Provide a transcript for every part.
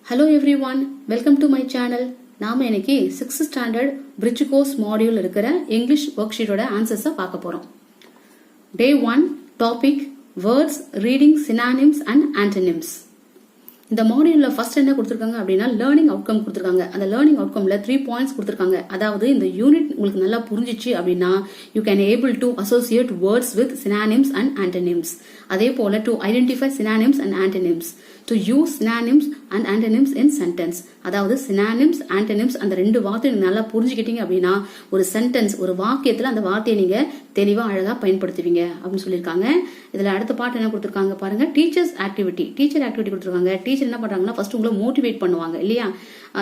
Hello everyone, welcome to my channel. நாம இன்னைக்கு 6th standard bridge course module இருக்கிற English worksheet ஓட answers பார்க்க போறோம். Day 1 topic words reading synonyms and antonyms. இந்த மாடியூல்ல ஃபர்ஸ்ட் என்ன கொடுத்திருக்காங்க அப்படின்னா லேர்னிங் அவுட்கம் கொடுத்திருக்காங்க. அந்த லேர்னிங் அவுட்கம்ல 3 பாயிண்ட்ஸ் கொடுத்திருக்காங்க. அதாவது இந்த யூனிட் உங்களுக்கு நல்லா புரிஞ்சிச்சு அப்படின்னா you can able to associate words with synonyms and antonyms. அதே போல to identify synonyms and antonyms. To use synonyms and antonyms in sentence. அதாவது synonyms, antonyms அந்த ரெண்டு வார்த்தையை நல்லா புரிஞ்சுக்கிட்டீங்க அப்படின்னா ஒரு சென்டென்ஸ் ஒரு வாக்கியத்துல அந்த வார்த்தையை நீங்க தெளிவா அழகா பயன்படுத்துவீங்க அப்படின்னு சொல்லியிருக்காங்க. இதுல அடுத்த பாட்டு என்ன கொடுத்திருக்காங்க பாருங்க, டீச்சர்ஸ் ஆக்டிவிட்டி. டீச்சர் ஆக்டிவிட்டி கொடுத்திருக்காங்க. டீச்சர் என்ன பண்றாங்கன்னா ஃபர்ஸ்ட் உங்களை மோட்டிவேட் பண்ணுவாங்க இல்லையா?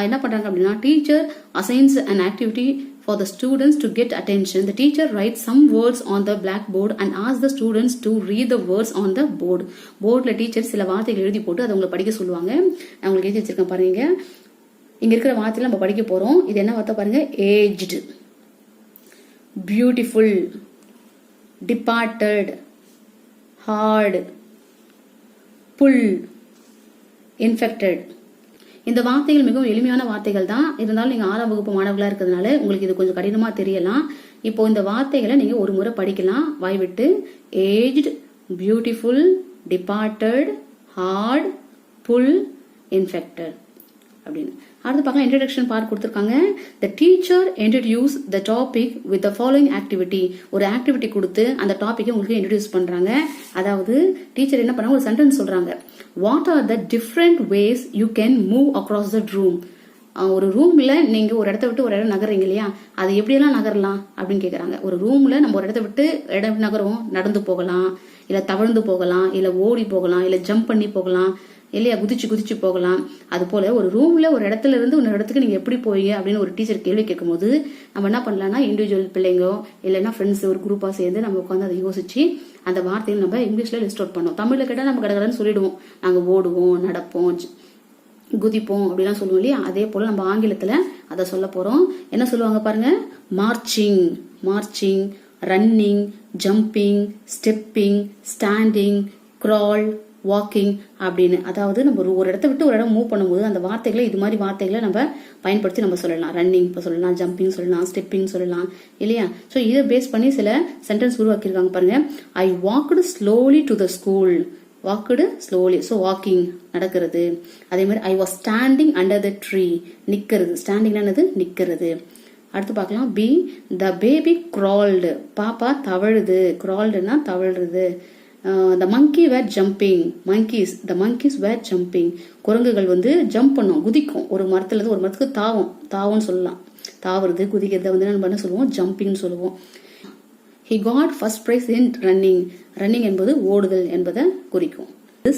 என்ன பண்றாங்க அப்படின்னா teacher assigns an activity for the students to get attention. The teacher writes some words on the blackboard and asks the students to read the words on the board. போர்ட்ல teacher சில வார்த்தைகள் எழுதி போட்டு அதை உங்களுக்கு படிக்க சொல்லுவாங்க. நான் உங்களுக்கு எழுதி வச்சிருக்கேன் பாருங்க. இங்க இருக்கிற வார்த்தையில நம்ம படிக்க போறோம். இது என்ன வார்த்தை பாருங்க, aged, beautiful, departed, hard, pull, infected. இந்த வார்த்தைகள் மிகவும் எளிமையான வார்த்தைகள் தான். இருந்தாலும் நீங்க 6ஆம் வகுப்பு மாணவர்களா இருக்கிறதுனால உங்களுக்கு இது கொஞ்சம் கடினமா தெரியலாம். இப்போ இந்த வார்த்தைகளை நீங்க ஒரு முறை படிக்கலாம் வாய் விட்டு. aged, beautiful, departed, hard, pull, infected அப்படின்னு. அடுத்து பார்க்கலாம், இன்ட்ரோடக்ஷன் பார்ட் கொடுத்திருக்காங்க. The teacher introduce the topic with the following activity. ஒரு ஆக்டிவிட்டி கொடுத்து அந்த டாபிக்கை உங்களுக்கு இன்ட்ரோடியூஸ் பண்றாங்க. அதாவது டீச்சர் என்ன பண்ணாங்க, ஒரு சென்டென்ஸ் சொல்றாங்க. What are the different ways you can move across the room? ஒரு ரூம்ல நீங்க ஒரு இடத்த விட்டு ஒரு இடம் நகர்றீங்க இல்லையா, அது எப்படியெல்லாம் நகரலாம் அப்படின்னு கேக்குறாங்க. ஒரு ரூம்ல நம்ம ஒரு இடத்த விட்டு இடம் நகரும், நடந்து போகலாம், இல்ல தவழ்ந்து போகலாம், இல்ல ஓடி போகலாம், இல்ல ஜம்ப் பண்ணி போகலாம் இல்லையா, குதிச்சு போகலாம். அது போல ஒரு ரூம்ல ஒரு இடத்துல இருந்து ஒரு இடத்துக்கு நீங்க எப்படி போவீங்க அப்படின்னு ஒரு டீச்சர் கேள்வி கேட்கும் போது நம்ம என்ன பண்ணலாம்னா இண்டிவிஜுவல் பிள்ளைங்க இல்லைன்னா ஃப்ரெண்ட்ஸ் ஒரு குரூப்பா சேர்ந்து நம்ம உட்காந்து அதை யோசிச்சு அந்த வார்த்தைகள் நம்ம இங்கிலீஷ்ல லிஸ்ட் அவுட் பண்ணோம். தமிழ்ல கேட்டா நம்ம கடகடன்னு சொல்லிடுவோம், நாங்க ஓடுவோம், நடப்போம், குதிப்போம் அப்படிலாம் சொல்லுவோம் இல்லையா. அதே போல நம்ம ஆங்கிலத்துல அதை சொல்ல போறோம். என்ன சொல்லுவாங்க பாருங்க, marching, marching, running, jumping, stepping, standing, crawl, walking அப்படின்னு. அதாவது நம்ம ஒரு இடத்த விட்டு ஒரு இடம் மூவ் பண்ணும்போது அந்த வார்த்தைகளை இது மாதிரி வார்த்தைகளை நம்ம பயன்படுத்தி நம்ம சொல்லலாம். ரன்னிங் இப்போ சொல்லலாம், ஜம்பிங் சொல்லலாம், ஸ்டெப்பிங் சொல்லலாம் இல்லையா. ஸோ இதை பேஸ் பண்ணி சில சென்டென்ஸ் உருவாக்கியிருக்காங்க பாருங்க. I walked slowly to the school, walked slowly, so walking நடக்கிறது. அதே மாதிரி I was standing under the tree, நிக்கிறது. ஸ்டாண்டிங்னது நிக்கிறது. அடுத்து பார்க்கலாம், பி த பேபி கிரால்டு, பாப்பா தவழுது. கிரால்டுனா தவழுறது. The monkey were jumping, the monkeys were jumping. குரங்குகள் வந்து ஜம்ப் பண்ணும், குதிக்கும். ஒரு மரத்துல இருந்து ஒரு மரத்துக்கு தாவும்னு சொல்லலாம். தாவுறது, குதிக்கிறத வந்து நம்ம என்ன சொல்லுவோம், ஜம்பிங்னு சொல்லுவோம். He got first prize in running. Running என்பது ஓடுதல் என்பதை குறிக்கும்.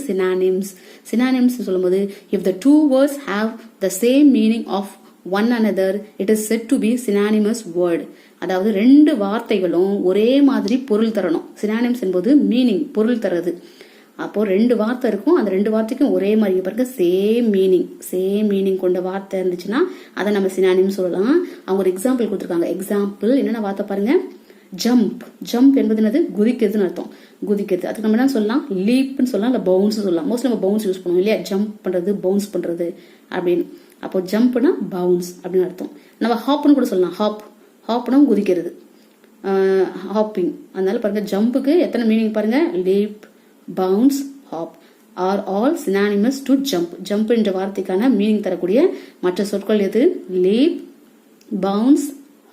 Synonyms. Synonyms சொல்லும்போது if the two words have the same meaning of one another, it is said to be synonymous word. அதாவது ரெண்டு வார்த்தைகளும் ஒரே மாதிரி பொருள் தரணும். சினானிம்ஸ் என்பது மீனிங், பொருள் தரது. அப்போ ரெண்டு வார்த்தை இருக்கும், அந்த ரெண்டு வார்த்தைக்கும் ஒரே மாதிரி பாருங்க சேம் மீனிங் கொண்ட வார்த்தை இருந்துச்சுன்னா அதை நம்ம சினானிம் சொல்லலாம். அவங்க ஒரு எக்ஸாம்பிள் கொடுத்துருக்காங்க. எக்ஸாம்பிள் என்னென்ன வார்த்தை பாருங்க, ஜம்ப். ஜம்ப் என்பது என்னது, குதிக்கிறதுன்னு அர்த்தம், குதிக்கிறது. அதுக்கு நம்ம என்ன சொல்லலாம், லீப்னு சொல்லலாம், இல்ல பவுன்ஸ் சொல்லலாம். மோஸ்ட்லி நம்ம பவுன்ஸ் யூஸ் பண்ணுவோம் இல்லையா, ஜம்ப் பண்றது, பவுன்ஸ் பண்றது அப்படின்னு. அப்போ ஜம்ப்னா பவுன்ஸ் அப்படின்னு அர்த்தம். நம்ம ஹாப்னு கூட சொல்லலாம், ஹாப்னா குதிக்கிறது, ஹாப்பிங். அதனால பாருங்க ஜம்புக்கு எத்தனை மீனிங் பாருங்க, leap, bounce, hop are all synonymous to jump. Jump என்ற வார்த்தைக்கான மீனிங் தரக்கூடிய மற்ற சொற்கள் எது, லீப், பவுன்ஸ்,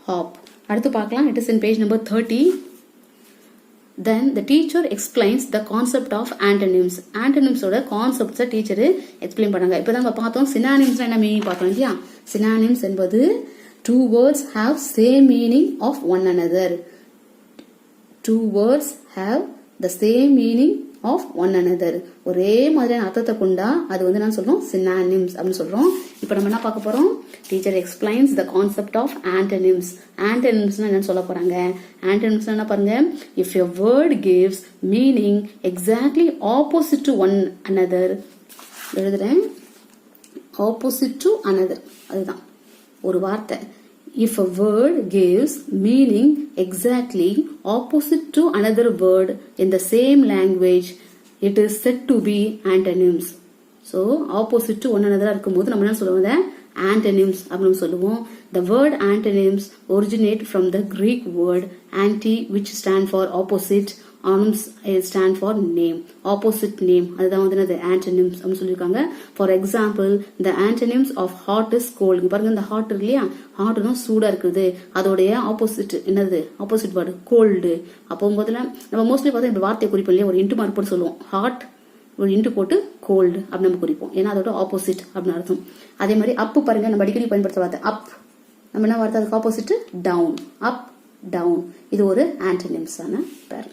ஹாப். அடுத்து பார்க்கலாம், it is in page number 30. Then the teacher explains the concept of antonyms. Antonyms ஓட கான்செப்ட்ஸை டீச்சர் எக்ஸ்பிளைன் பண்ணாங்க. இப்பதான் நம்ம பார்த்தோம் synonyms என்ன மீனிங் பார்த்தோம் இல்லையா. synonyms என்பது two words have same meaning of one another. Two words have the same meaning of one another. ஒரே மாதிரியான அர்த்தத்தை கொண்டா அது வந்து நான் சொல்றோம் synonyms அப்படின்னு சொல்றோம். இப்போ நம்ம என்ன பார்க்க போறோம், teacher explains the concept of antonyms. Antonyms என்ன சொல்ல போறாங்க, antonyms என்ன பாருங்க, if a word gives meaning exactly opposite to one another, எழுதுறேன், opposite to another, அதுதான் ஒரு வார்த்தை. If a word gives meaning exactly opposite to another word in the same language, it is said to be antonyms. So opposite to one அனதரா இருக்கும்போது நம்ம என்ன சொல்லுவோம், antonyms அப்படின்னு சொல்லுவோம். The word antonyms originate from the Greek word anti, which stand for opposite. Onyms stand for name, opposite name. அதுதான் வந்து என்னது antonyms அப்படின்னு சொல்லியிருக்காங்க. For example, the antonyms of hot is cold. பாருங்க, இந்த hot இருக்கு இல்லையா, hotனா சூடா இருக்குது, அதோடைய ஆப்போசிட் என்னது, ஆப்போசிட் வேர்டு கோல்டு. அப்போ முதல்ல நம்ம மோஸ்ட்லி பார்த்தா இந்த வார்த்தையை குறிப்போம் இல்லையா, ஒரு இன்ட்டு மார்க் போட்டு சொல்லுவோம், ஹாட் ஒரு இன்ட்டு போட்டு கோல்டு அப்படின்னு நம்ம குறிப்போம், ஏன்னா அதோட ஆப்போசிட் அப்படின்னு அர்த்தம். அதே மாதிரி அப்பு பாருங்க, நம்ம அடிக்கடி பயன்படுத்த வார்த்தை அப், நம்ம என்ன வார்த்தை அதுக்கு ஆப்போசிட் டவுன், அப் டவுன். இது ஒரு ஆன்டனிம்ஸ் ஆன பேர்.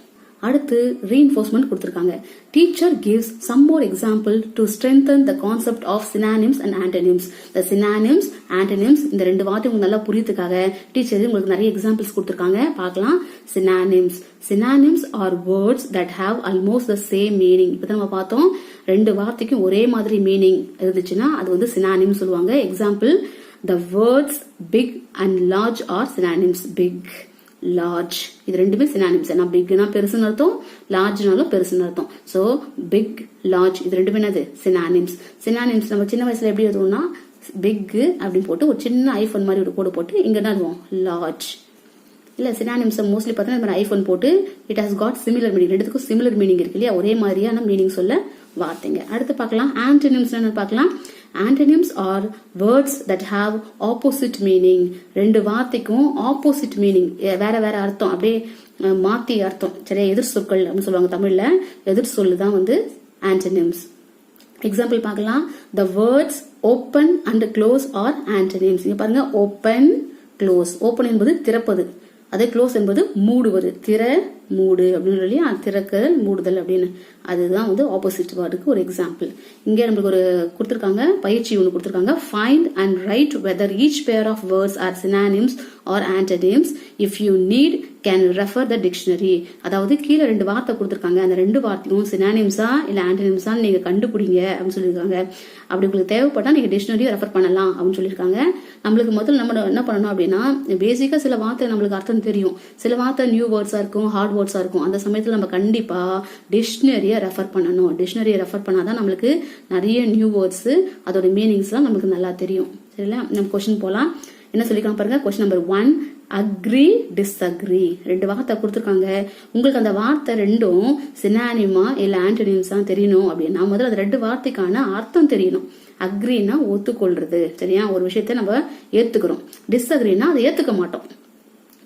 அடுத்து ரீஇன்ஃபோர்ஸ்மெண்ட் கொடுத்திருக்காங்க. Teacher gives some more example to strengthen the concept of synonyms and antonyms. The synonyms, antonyms இந்த ரெண்டு வார்த்தை உங்களுக்கு நல்லா புரியறதுக்காக டீச்சர் உங்களுக்கு நிறைய எக்ஸாம்பிள்ஸ் கொடுத்திருக்காங்க, பார்க்கலாம். synonyms, synonyms are words that have almost the same meaning. இப்போ நம்ம பார்த்தோம், ரெண்டு வார்த்தைக்கும் ஒரே மாதிரி மீனிங் இருந்துச்சுன்னா அது வந்து synonyms சொல்லுவாங்க. Example, the words big and large are synonyms. big, large இது ரெண்டுமே சினானிம்ஸ். ஏன்னா பிக்னா பெருசுன்னு அர்த்தம், லார்ஜ்னாலும் பெருசுன்னு அர்த்தம். சோ பிக், லார்ஜ் இது ரெண்டுமே என்னது சினானிம்ஸ். சினானிம்ஸ் நம்ம சின்ன வயசுல எப்படி எழுதுவோம்னா பிக் அப்படின்னு போட்டு ஒரு சின்ன ஐஃபோன் மாதிரி ஒரு கோடு போட்டு இங்க என்ன எழுதுவோம், லார்ஜ். இல்ல சினானிம்ஸ் மோஸ்ட்லி பார்த்தீங்கன்னா ஐஃபோன் போட்டு it has got similar meaning, ரெண்டுத்துக்கும் சிமிலர் மீனிங் இருக்கு இல்லையா, ஒரே மாதிரியான மீனிங் சொல்ல வார்த்தைங்க. அடுத்து பார்க்கலாம் ஆன்டனிம்ஸ் என்ன பார்க்கலாம். Antonyms are words that have opposite meaning. ரெண்டு வார்த்தைக்கும் ஆப்போசிட் மீனிங், வேற வேற அர்த்தம், அப்படியே மாத்தி அர்த்தம், சரியா, எதிர் சொற்கள் அப்படின்னு சொல்லுவாங்க தமிழ்ல. எதிர் சொல்லு தான் வந்து antonyms. எக்ஸாம்பிள் பார்க்கலாம். The words open and close are antonyms. இங்க பாருங்க, open, close. open என்பது திறப்பது, அதே க்ளோஸ் என்பது மூடுவது, திற மூடு அப்படின்னு சொல்லி திறக்கல் மூடுதல் அப்படின்னு. அதுதான் வந்து ஆப்போசிட் வேர்டுக்கு ஒரு எக்ஸாம்பிள். இங்கே நம்மளுக்கு ஒரு கொடுத்துருக்காங்க, பயிற்சி ஒன்று கொடுத்துருக்காங்க. Find and write whether each pair of words are synonyms or antonyms. If you need can refer the dictionary. அதாவது கீழே ரெண்டு வார்த்தை கொடுத்துருக்காங்க, அந்த ரெண்டு வார்த்தையும் சினானிம்ஸா இல்ல ஆன்டனிம்ஸா நீங்க கண்டுபிடிங்க அப்படின்னு சொல்லியிருக்காங்க. அப்படி உங்களுக்கு தேவைப்பட்டா நீங்க டிக்ஷனரியை ரெஃபர் பண்ணலாம் அப்படின்னு சொல்லியிருக்காங்க. நம்மளுக்கு முதல்ல நம்ம என்ன பண்ணணும் அப்படின்னா, பேசிக்கா சில வார்த்தை நம்மளுக்கு அர்த்தம் தெரியும், சில வார்த்தை நியூ வேர்ட்ஸா இருக்கும், ஹார்ட் வேர்ட்ஸா இருக்கும். அந்த சமயத்துல நம்ம கண்டிப்பா டிக்ஷனரியை ரெஃபர் பண்ணணும். டிக்ஷனரியை ரெஃபர் பண்ணாதான் நம்மளுக்கு நிறைய நியூ வேர்ட்ஸ் அதோட மீனிங்ஸ் எல்லாம் நமக்கு நல்லா தெரியும். சரிங்களா, நம்ம கொஸ்டின் போலாம். என்ன சொல்லிருக்காங்க பாருங்க. Question number 1, agree, disagree. ரெண்டு வார்த்தை கொடுத்துருக்காங்க. உங்களுக்கு அந்த வார்த்தை ரெண்டும் சினானிமா இல்ல ஆன்டனிம்ஸா தெரியணும் அப்படின்னா முதல்ல அந்த ரெண்டு வார்த்தைக்கான அர்த்தம் தெரியணும். அக்ரினா ஒத்துக்கொள்றது, சரியா, ஒரு விஷயத்த நம்ம ஏத்துக்கிறோம். டிஸ்அக்ரினா அதை ஏத்துக்க மாட்டோம்.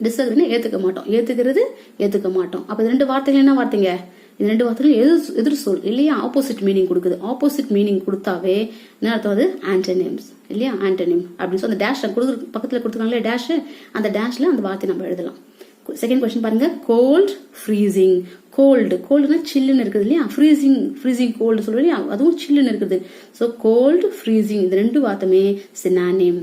டிஸ்அக்ரினா ஏத்துக்க மாட்டோம், ஏத்துக்கிறது ஏத்துக்க மாட்டோம். அப்ப ரெண்டு வார்த்தைகள் என்ன வார்த்தைங்க, இந்த ரெண்டு வார்த்தைகளும் எதிர் சொல் இல்லையா, ஆப்போசிட் மீனிங் கொடுக்குது. ஆப்போசிட் மீனிங் கொடுத்தாவே என்ன அர்த்தம், அது ஆன்டனிம்ஸ் இல்லையா, ஆன்டனிம் அப்படின்னு சொல்லி அந்த டேஷ் பக்கத்துல கொடுத்துருக்காங்களே டேஷ், அந்த டேஷ்ல அந்த வார்த்தை நம்ம எழுதலாம். செகண்ட் கொஸ்டின் பாருங்க. Cold, freezing. கோல்டு, கோல்டுனா சில்லுன்னு இருக்குது இல்லையா, ஃப்ரீசிங், ஃப்ரீசிங் கோல்டு சொல்லுவோம் இல்லையா, அதுவும் சில்லுன்னு இருக்குது. ஸோ கோல்டு, ஃப்ரீசிங் இந்த ரெண்டு வார்த்தையுமே synonym.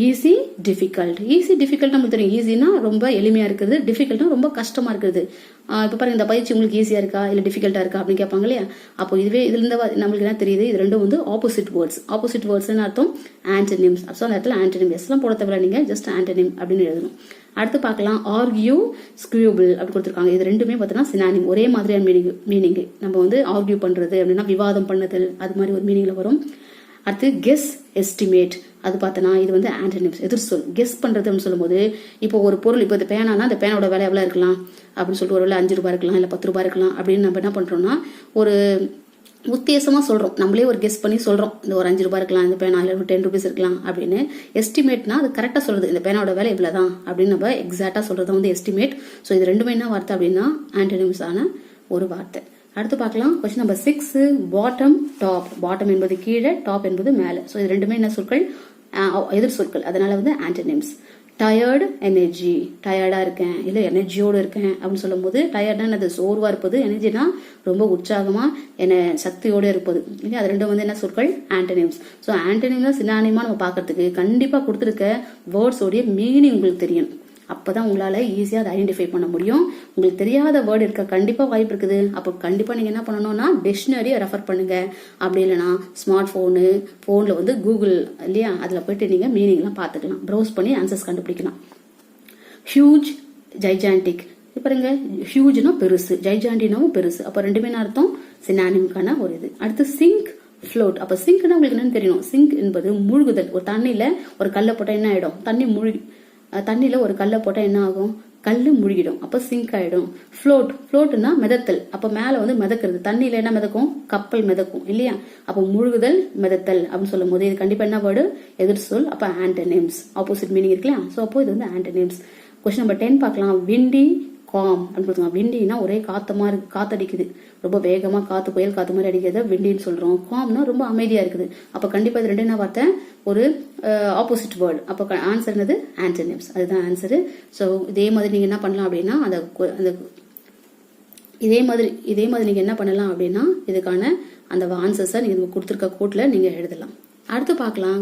Easy, difficult. Easy, difficult நமக்கு தெரியும். ஈஸினா ரொம்ப எளிமையா இருக்குது, டிஃபிகல்ட்னா ரொம்ப கஷ்டமா இருக்குது. இப்ப பாருங்க, இந்த பயிற்சி உங்களுக்கு ஈஸியா இருக்கா இல்ல டிஃபிகல்ட்டா இருக்கா அப்படின்னு கேட்பாங்க இல்லையா. அப்போ இதுவே இதுல இருந்து நம்மளுக்கு என்ன தெரியுது, இது ரெண்டும் வந்து ஆப்போசிட் வேர்ட்ஸ். ஆப்போசிட் வேர்ட்ஸ் அர்த்தம் ஆன்டனிம்ஸ். ஸோ அந்த இடத்துல ஆன்டனிம் எஸ்லாம் போட தேவையில்ல, நீங்க ஜஸ்ட் ஆன்டனிம் அப்படின்னு எழுதணும். அடுத்து பார்க்கலாம். ஆர்கியூ, ஸ்கிரியூபிள் அப்படி கொடுத்துருக்காங்க. இது ரெண்டுமே பார்த்தீங்கன்னா சினானிம், ஒரே மாதிரியான மீனிங். நம்ம வந்து ஆர்கியூ பண்றது அப்படின்னா விவாதம் பண்ணுதல், அது மாதிரி ஒரு மீனிங்ல வரும். அடுத்து கெஸ், எஸ்டிமேட். அது பார்த்தனா இது வந்து ஆன்டனிம்ஸ், எதிர் சொல். கெஸ் பண்றதுன்னு சொல்லும்போது, இப்போ ஒரு பொருள், இப்போ இந்த பேனானா அந்த பேனோட விலை எவ்வளவு இருக்கலாம் அப்படின்னு சொல்லிட்டு, ஒரு வேலை 5 ரூபாய் இருக்கலாம் இல்ல 10 ரூபாய் இருக்கலாம் அப்படின்னு நம்ம என்ன பண்றோம்னா ஒரு உத்தேசமா சொல்றோம், நம்மளே ஒரு கெஸ் பண்ணி சொல்றோம், இந்த ஒரு 5 ரூபாய் இருக்கலாம் இந்த பேனா, இல்ல 10 ரூபீஸ் இருக்கலாம் அப்படின்னு. எஸ்டிமேட்னா அது கரெக்டா சொல்றது, இந்த பேனாவோட விலை இவ்வளவுதான் அப்படின்னு நம்ம எக்ஸாக்டா சொல்றது வந்து எஸ்டிமேட். ஸோ இது ரெண்டுமே என்ன வார்த்தை அப்படின்னா ஆன்டனிம்ஸ் ஆன ஒரு வார்த்தை. அடுத்து பார்க்கலாம். Question number 6, bottom, top. Bottom என்பது கீழே, டாப் என்பது மேலே. ஸோ இது ரெண்டுமே என்ன சொற்கள், எதிர் சொற்கள், அதனால வந்து ஆன்டனிம்ஸ். Tired, energy. டயர்டா இருக்கேன் இல்ல எனர்ஜியோடு இருக்கேன் அப்படின்னு சொல்லும் போது, டயர்ட்னா அது சோர்வா இருப்பது, எனர்ஜினா ரொம்ப உற்சாகமா சக்தியோட இருப்பது இல்லையா. அது ரெண்டும் வந்து என்ன சொற்கள், ஆன்டனிம்ஸ். ஸோ ஆன்டனிம்னா சினானிமா நம்ம பாக்கிறதுக்கு கண்டிப்பா கொடுத்துருக்க வேர்ட்ஸோடைய மீனிங் உங்களுக்கு தெரியணும். அப்பதான் உங்களால ஈஸியா அதை ஐடென்டிஃபை பண்ண முடியும். உங்களுக்கு தெரியாத வேர்டு இருக்க கண்டிப்பா வாய்ப்பு இருக்குது. அப்போ கண்டிப்பா நீங்க என்ன பண்ணணும்னா டிக்ஷனரியை ரெஃபர் பண்ணுங்க. அப்படி இல்லைன்னா ஸ்மார்ட் போன்ல வந்து கூகுள் இல்லையா, அதுல போயிட்டு நீங்க மீனிங் எல்லாம் பாத்துக்கலாம், ப்ரௌஸ் பண்ணி ஆன்சர்ஸ் கண்டுபிடிக்கலாம். Huge, gigantic. பாருங்க, ஹியூஜ்னா பெருசு, ஜைஜாண்டினாவும் பெருசு. அப்ப ரெண்டுமே அர்த்தம் சினானிம்கான ஒரு இது. அடுத்து சிங்க், ஃப்ளோட். அப்ப சிங்க்னா உங்களுக்கு என்னன்னு தெரியணும். சிங்க் என்பது மூழ்குதல். ஒரு தண்ணியில ஒரு கல்லை போட்டா என்ன ஆயிடும், தண்ணியில ஒரு கல்லை போட்டா என்ன ஆகும், கல்லு முழுகிடும். அப்ப சிங்க் ஆயிடும். ஃப்ளோட்னா மிதத்தல். அப்ப மேல வந்து மிதக்கிறது. தண்ணியில என்ன மிதக்கும், கப்பல் மிதக்கும் இல்லையா. அப்ப முழுகுதல் மிதத்தல் அப்படின்னு சொல்லும் போது இது கண்டிப்பா என்ன வேர்டு, எதிர் சொல். அப்ப ஆன்டனிம்ஸ், ஆப்போசிட் மீனிங் இருக்கு இல்லையா. சோ அப்போ இது வந்து ஆன்டனிம்ஸ். கொஸ்டின் நம்பர் 10 பார்க்கலாம். விண்டி காம் அப்படின்னு. விண்டினா ஒரே காத்தடிக்குது, ரொம்ப வேகமா காத்து, புயல் காத்து மாதிரி அடிக்கிறத விண்டின்னு சொல்றோம். காம்னா ரொம்ப அமைதியா இருக்குது. அப்ப கண்டிப்பா இது ரெண்டு என்ன பார்த்தேன், ஒரு ஆப்போசிட் வேர்டு. அப்ப ஆன்சர் என்னது, ஆன்டனிம்ஸ். அதுதான் ஆன்சர். சோ இதே மாதிரி நீங்க என்ன பண்ணலாம் அப்படின்னா இதே மாதிரி நீங்க என்ன பண்ணலாம் அப்படின்னா இதுக்கான அந்த ஆன்சர்ஸை நீங்க கொடுத்துருக்க கோட்ல நீங்க எழுதலாம். அடுத்து பார்க்கலாம்.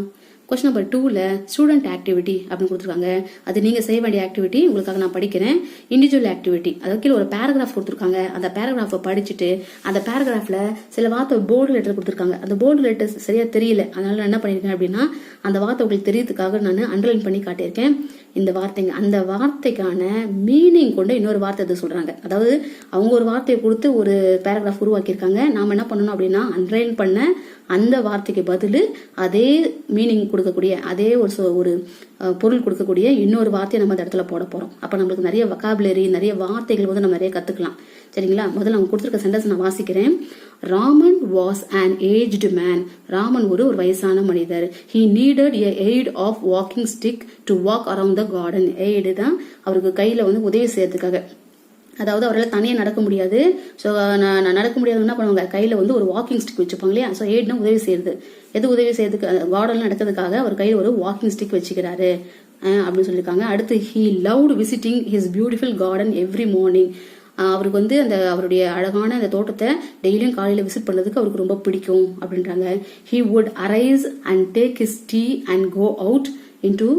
கொஸ்டின் நம்பர் 2ல ஸ்டூடெண்ட் ஆக்டிவிட்டி அப்படின்னு கொடுத்துருக்காங்க. அது நீங்க செய்ய வேண்டிய ஆக்டிவிட்டி உங்களுக்காக நான் படிக்கிறேன். Individual activity. அதாவது கீழே ஒரு பேராகிராஃப் கொடுத்துருக்காங்க. அந்த பேராகிராஃபை படிச்சுட்டு அந்த பேராகிராஃப்ல சில வார்த்தை போல்டு லெட்டர் கொடுத்துருக்காங்க. அந்த போல்டு லெட்டர் சரியா தெரியல, அதனால நான் என்ன பண்ணிருக்கேன் அப்படின்னா அந்த வார்த்தை உங்களுக்கு தெரியறதுக்காக நான் அண்டர்லைன் பண்ணி காட்டியிருக்கேன். இந்த வார்த்தைங்க, அந்த வார்த்தைக்கான மீனிங் கொண்டு இன்னொரு வார்த்தை எது சொல்றாங்க. அதாவது அவங்க ஒரு வார்த்தையை கொடுத்து ஒரு பேராகிராஃப் உருவாக்கியிருக்காங்க. நாம என்ன பண்ணணும் அப்படின்னா அண்டர்லைன் பண்ண அந்த வார்த்தைக்கு பதில் அதே மீனிங் கொடுக்கக்கூடிய, அதே ஒரு பொருள் கொடுக்கக்கூடிய இன்னொரு வார்த்தையை நம்ம அந்த இடத்துல போட போறோம். அப்ப நம்மளுக்கு நிறைய வொகாபுலரி, நிறைய வார்த்தைகள் வந்து நம்ம நிறைய கத்துக்கலாம். சரிங்களா. முதல்ல அவங்க கொடுத்துருக்க சென்டென்ஸ் நான் வாசிக்கிறேன். Raman was an aged man. Raman ஒரு வயசான மனிதர். He needed a aid of walking stick to walk around the garden. aid தான் அவருக்கு கையில வந்து உதவி செய்யறதுக்காக. அதாவது அவரால் தனியா நடக்க முடியாது. ஸோ நான் நடக்க முடியாது என்ன பண்ணுவாங்க, கையில வந்து ஒரு வாக்கிங் ஸ்டிக் வச்சுப்பாங்க இல்லையா. ஸோ எய்ட்னா உதவி செய்யறது. எது உதவி செய்யறதுக்கு, கார்டன்ல நடக்கிறதுக்காக அவர் கையில் ஒரு வாக்கிங் ஸ்டிக் வச்சுக்கிறாரு அப்படின்னு சொல்லியிருக்காங்க. அடுத்து he loved visiting his beautiful garden every morning. அவருக்கு வந்து அவருடைய அழகான அந்த தோட்டத்தை டெய்லியும் காலையில விசிட் பண்ணதுக்கு அவருக்கு ரொம்ப பிடிக்கும் அப்படின்றாங்க. he would arise and take his tea and go out into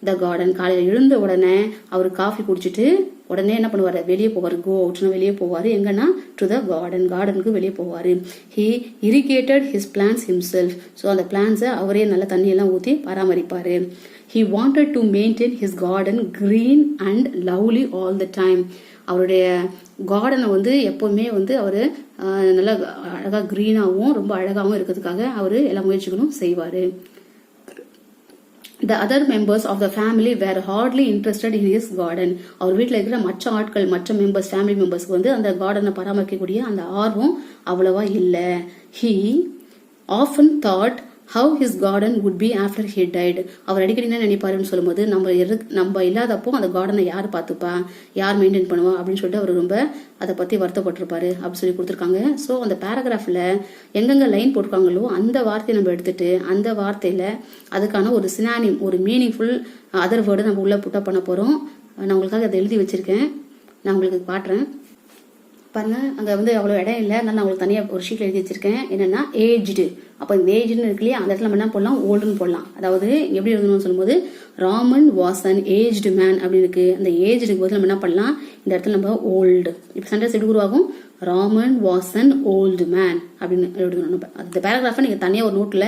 the garden. காலையில எழுந்த உடனே அவர் காஃபி குடிச்சிட்டு உடனே என்ன பண்ணுவாரு, வெளியே போவாரு. கோ அவுட்னா வெளியே போவாரு. எங்கன்னா டு த கார்டன், கார்டனுக்கு வெளியே போவாரு. he irrigated his plants himself. So அந்த பிளான்ஸை அவரே நல்ல தண்ணியெல்லாம் ஊற்றி பராமரிப்பாரு. he wanted to maintain his garden green and lovely all the time. அவருடைய கார்டனை வந்து எப்பவுமே வந்து அவரு நல்லா அழகா கிரீனாகவும் ரொம்ப அழகாகவும் இருக்கிறதுக்காக அவரு எல்லா முயற்சிகளும் செய்வாரு. The other members of the family were hardly interested in his garden. அவர் வீட்டில் இருக்கிற மற்ற ஆட்கள், மற்ற மெம்பர்ஸ், ஃபேமிலி மெம்பர்ஸ்க்கு வந்து அந்த கார்டனை பராமரிக்கக்கூடிய அந்த ஆர்வம் அவ்வளவா இல்லை. He often thought how his garden would be after he died. அவர் அடிக்கடி என்ன நினைப்பாருன்னு சொல்லும்போது நம்ம இல்லாதப்போ அந்த கார்டனை யார் பார்த்துப்பா, யார் மெயின்டைன் பண்ணுவா அப்படின்னு சொல்லிட்டு அவர் ரொம்ப அதை பத்தி வருத்தப்பட்டிருப்பாரு அப்படின்னு சொல்லி கொடுத்துருக்காங்க. ஸோ அந்த பேராகிராஃப்ல எங்கெங்க லைன் போட்டிருக்காங்களோ அந்த வார்த்தையை நம்ம எடுத்துட்டு அந்த வார்த்தையில அதுக்கான ஒரு சினானிம், ஒரு மீனிங்ஃபுல் அதர் வேர்டு நம்ம உள்ள புட்டப் பண்ண போறோம். நான் உங்களுக்காக அதை எழுதி வச்சிருக்கேன், நான் உங்களுக்கு காட்டுறேன் பாருங்க. அங்க வந்து அவ்வளவு இடம் இல்லை, அதனால நான் உங்களுக்கு தனியா ஒரு ஷீட்ல எழுதி வச்சிருக்கேன். என்னன்னா ஏஜ்டு. அப்ப இந்த ஏஜ்னு இருக்கு இல்லையா, அந்த இடத்துல நம்ம என்ன போடலாம், ஓல்டுன்னு போடலாம். அதாவது எப்படி எழுதணும்னு சொல்லும்போது Raman was an aged man அப்படின்னு இருக்கு. அந்த ஏஜ்டுக்கு பதில் நம்ம என்ன பண்ணலாம், இந்த இடத்துல நம்ம ஓல்டு. இப்ப சென்டென்ஸ் எப்படி உருவாகும், Raman was an old man அப்படின்னு எழுதணும். அந்த பேராகிராஃபை நீங்க தனியா ஒரு நோட்ல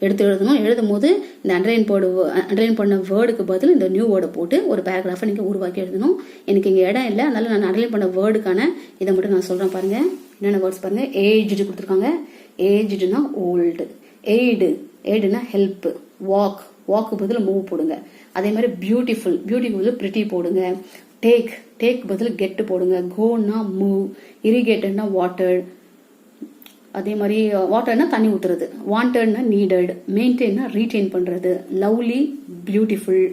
எடுத்து எழுதணும். எழுதும் போது இந்த அண்டர்லைன் பண்ண வேர்டுக்கு பதில் இந்த நியூ வேர்டை போட்டு ஒரு பேராகிராஃபை நீங்க உருவாக்கி எழுதணும். எனக்கு இங்க இடம் இல்லை, அதனால நான் அண்டர்லைன் பண்ண வேர்டுக்கான இதை மட்டும் நான் சொல்றேன் பாருங்க. என்னென்ன வேர்ட்ஸ் பாருங்க. ஏஜ்டு கொடுத்துருக்காங்க. ஏஜ்டுனா ஓல்டு. எய்டுனா ஹெல்ப். வாக்கு பதில் மூவ் போடுங்க. அதே மாதிரி பியூட்டிஃபுல் பதில் பிரிட்டி போடுங்க. டேக் பதில் கெட் போடுங்க. Gonna move. இரிகேட்டட்னா வாட்டர். அதே மாதிரி வாட்டர்னா தண்ணி ஊத்துறது. வாண்டட்னா நீடட். மெயின்டைன்னா ரீடைன் பண்றது. Lovely beautiful.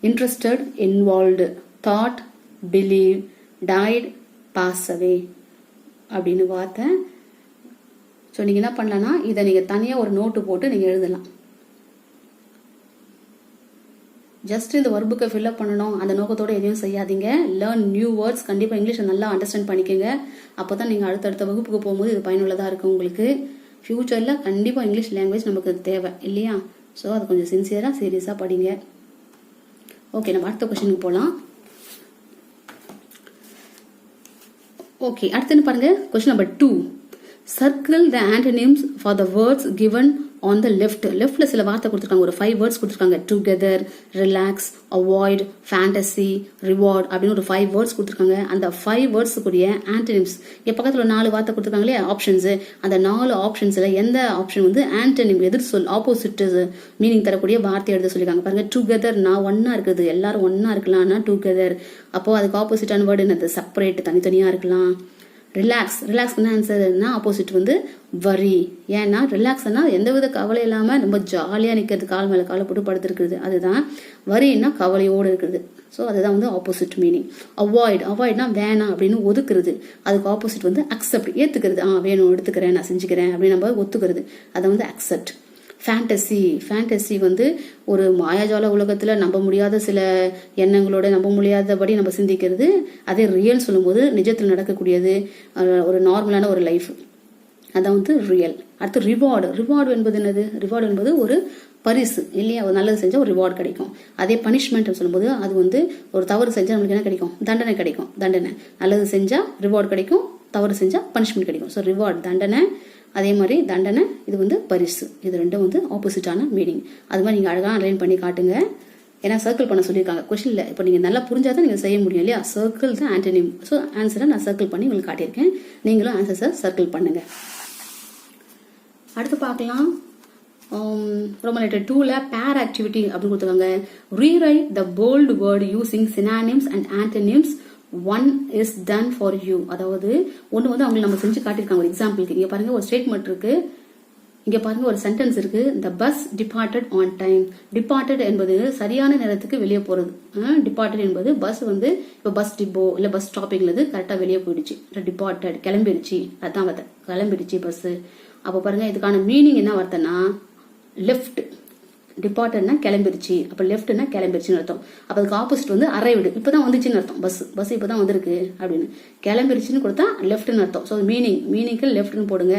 Interested involved. Thought believe. Died pass away அப்படின்னு வார்த்தை. ஸோ நீங்க என்ன பண்ணலாம்னா இதை நீங்க தனியா ஒரு நோட்டு போட்டு நீங்க எழுதலாம். ஜஸ்ட் இந்த வர்புக்கை ஃபில்அப் பண்ணணும் அந்த நோக்கத்தோட எதையும் செய்யாதீங்க. Learn new words. கண்டிப்பா இங்கிலீஷை நல்லா அண்டர்ஸ்டாண்ட் பண்ணிக்கோங்க. அப்போதான் நீங்க அடுத்தடுத்த வகுப்புக்கு போகும்போது இது பயனுள்ளதா இருக்கும் உங்களுக்கு. ஃபியூச்சர்ல கண்டிப்பா இங்கிலீஷ் லாங்குவேஜ் நமக்கு தேவை இல்லையா. ஸோ அது கொஞ்சம் சின்சியரா சீரியஸா படிங்க. ஓகே, நம்ம அடுத்த கொஸ்டினுக்கு போகலாம். ஓகே, அடுத்து பாருங்க. Question number 2. Circle the antonyms for the words given on the லெஃப்ட்ல சில வார்த்தை கொடுத்துருக்காங்க, ஒரு 5 வேர்ட்ஸ் கொடுத்துருக்காங்க. Together, relax, avoid, fantasy, reward அப்படின்னு ஒரு 5 வேர்ட்ஸ் கொடுத்துருக்காங்க. அந்த 5 வேர்ட்ஸுக்குரிய ஆன்டனிம்ஸ் பக்கத்துல 4 வார்த்தை கொடுத்துருக்காங்களே ஆப்ஷன்ஸ், அந்த 4 ஆப்ஷன்ஸ்ல எந்த ஆப்ஷன் வந்து ஆன்டனிம் எதிர் சொல் ஆப்போசிட் மீனிங் தரக்கூடிய வார்த்தை எழுத சொல்லிருக்காங்க. பாருங்க, டுகெதர்னா ஒன்னா இருக்குது, எல்லாரும் ஒன்னா இருக்கலாம்னா டுகெதர். அப்போ அதுக்கு ஆப்போசிட்டான வேர்டு என்னது? செப்பரேட், தனித்தனியா இருக்கலாம். ரிலாக்ஸ்க்கு ஆன்சர்னா ஆப்போசிட் வந்து வரி. ஏன்னா ரிலாக்ஸ்னா எந்தவித கவலை இல்லாம ரொம்ப ஜாலியா நிக்கிறது, கால் மேல காலை போட்டு படுத்துருக்குது, அதுதான். வரின்னா கவலையோடு இருக்கிறது. ஸோ அதுதான் வந்து ஆப்போசிட் மீனிங். அவாய்ட்னா வேணாம் அப்படின்னு ஒதுக்குறது, அதுக்கு ஆப்போசிட் வந்து அக்செப்ட், ஏத்துக்கிறது. வேணும், எடுத்துக்கிறேன், நான் செஞ்சுக்கிறேன் அப்படின்னு நம்ம ஒத்துக்கிறது, அதை வந்து அக்செப்ட். ஃபேண்டசி வந்து ஒரு மாயாஜால உலகத்துல நம்ப முடியாத சில எண்ணங்களோட நம்ப முடியாதபடி நம்ம சிந்திக்கிறது. அதே ரியல் சொல்லும்போது நிஜத்தில் நடக்கக்கூடியது, ஒரு நார்மலான ஒரு லைஃப், அதான் வந்து ரியல். அடுத்து ரிவார்டு என்பது என்னது? ரிவார்டு என்பது ஒரு பரிசு இல்லையா? ஒரு நல்லது செஞ்சா ஒரு ரிவார்டு கிடைக்கும். அதே பனிஷ்மெண்ட் சொல்லும்போது அது வந்து ஒரு தவறு செஞ்சா நம்மளுக்கு என்ன கிடைக்கும்? தண்டனை கிடைக்கும். நல்லது செஞ்சா ரிவார்டு கிடைக்கும், தவறு செஞ்சா பனிஷ்மெண்ட் கிடைக்கும். ஸோ ரிவார்டு தண்டனை, அதே மாதிரி தண்டனை இது வந்து பரிசு. இது ரெண்டும் வந்து ஆப்போசிட்டான மீனிங். அது மாதிரி நீங்க அழகா அலைன் பண்ணி காட்டுங்க. ஏன்னா சர்க்கிள் பண்ண சொல்லியிருக்காங்க கொஸ்டின்ல. இப்போ நீங்க நல்லா புரிஞ்சாதான் நீங்க செய்ய முடியும் இல்லையா? சர்க்கிள் தான் ஆன்டனிம். ஸோ ஆன்சரை நான் சர்க்கிள் பண்ணி உங்களுக்கு காட்டியிருக்கேன். நீங்களும் ஆன்சர்ஸை சர்க்கிள் பண்ணுங்க. அடுத்து பார்க்கலாம். Roman letter 2ல பேர் ஆக்டிவிட்டி அப்படின்னு கொடுத்துருக்காங்க. Rewrite the bolt word using synonyms and antonyms. One is done for you. அதாவது ஒன்று வந்து அவங்களுக்கு நம்ம செஞ்சு காட்டியிருக்காங்க. ஒரு எக்ஸாம்பிளுக்கு இங்கே பாருங்க, ஒரு ஸ்டேட்மெண்ட் இருக்கு, இங்க பாருங்க ஒரு சென்டென்ஸ் இருக்கு. The bus departed on time. Departed என்பது சரியான நேரத்துக்கு வெளியே போறது. டிபார்ட்டட் என்பது பஸ் வந்து இப்போ பஸ் டிப்போ இல்ல பஸ் ஸ்டாப்பிங்ல கரெக்டா வெளியே போயிடுச்சு. டிபார்ட்டட் கிளம்பிடுச்சு, அதான் வார்த்தை, கிளம்பிடுச்சு பஸ். அப்போ பாருங்க இதுக்கான மீனிங் என்ன வார்த்தைன்னா லெஃப்ட். டிபார்ட்டட்னா கிளம்பிடுச்சு, அப்ப லெஃப்ட்னா கிளம்பிடுச்சுன்னு அர்த்தம். அப்ப அதுக்கு ஆப்போசிட் வந்து அரைவ்டு, இப்பதான் வந்துச்சுன்னு அர்த்தம். பஸ் இப்பதான் வந்திருக்கு அப்படின்னு. கிளம்பிடுச்சுன்னு கொடுத்தா லெஃப்ட்னு அர்த்தம். ஸோ மீனிங்க்கு லெஃப்ட்னு போடுங்க.